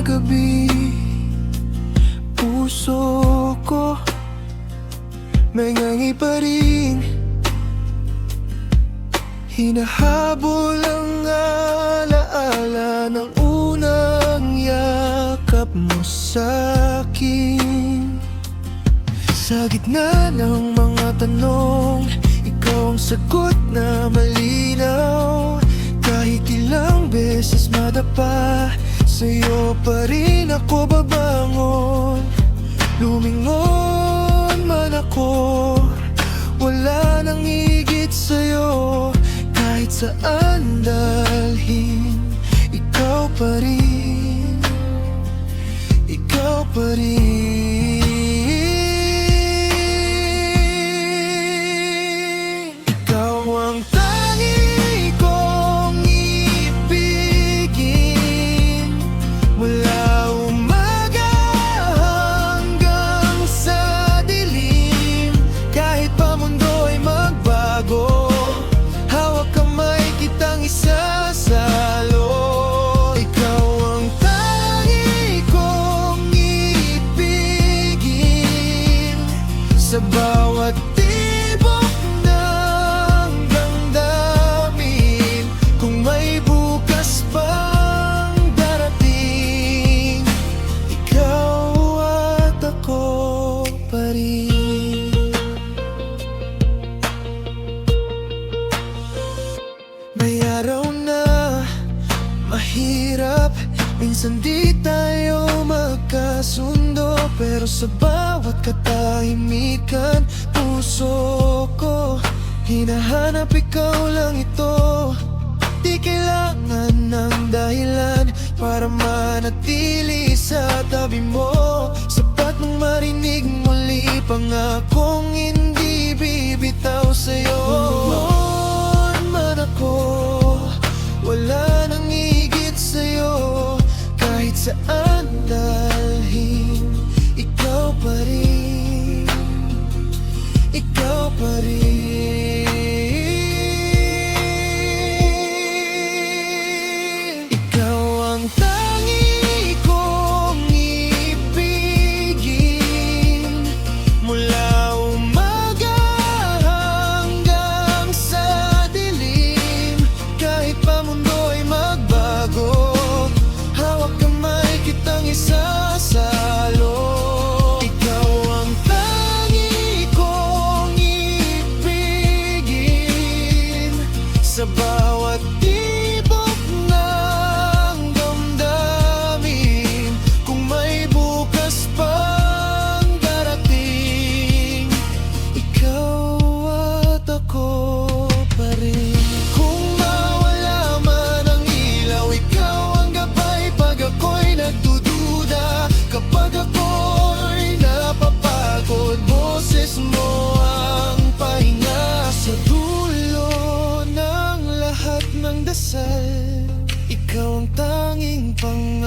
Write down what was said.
gabi, puso ko may ngangi pa rin. Hinahabol ang alaala ng unang yakap mo sa'kin. Sa gitna ng mga tanong, ikaw ang sagot na malinaw. Kahit ilang beses madapa, sa'yo pa rin ako babangon. Lumingon man ako, wala nang higit sa'yo. Kahit saan dalhin, ikaw pa rin, ikaw pa rin. Ikaw ang tangi kong ibigin, mula umaga hanggang sa dilim. Kahit pa mundo'y magbago, hawak kamay kitang isasalo. Ikaw ang tangi kong ibigin, sa bawat tibok ng damdamin. Kung may bukas pang darating, ikaw at ako pa rin. May araw na mahirap, minsan di tayo magkasundo. Pero sa bawat katahimikan, puso ko hinahanap ikaw lang ito. Di kailangan ng dahilan para manatili sa tabi mo. Sapat nang marinig muli pangakong hindi bibitaw sa'yo. Man ako, wala nang higit sa'yo. Kahit saan dalhin, ikaw pa rin, ikaw pa rin. Ikaw ang tangi kong ibigin, mula umaga hanggang sa dilim. Kahit pa mundo'y magbago, hawak kamay kitang isasalo. Ikaw ang tangi kong ibigin, sa bawat tibok ng damdamin. Kung may bukas pang darating, ikaw at ako pa rin. Kung mawala man ang ilaw, ikaw ang gabay pag ako'y nagdududa. Kapag ako'y napapagod, boses mo ang pahinga. Sa dulo ng lahat ng dasal, ikaw ang tanging pangako.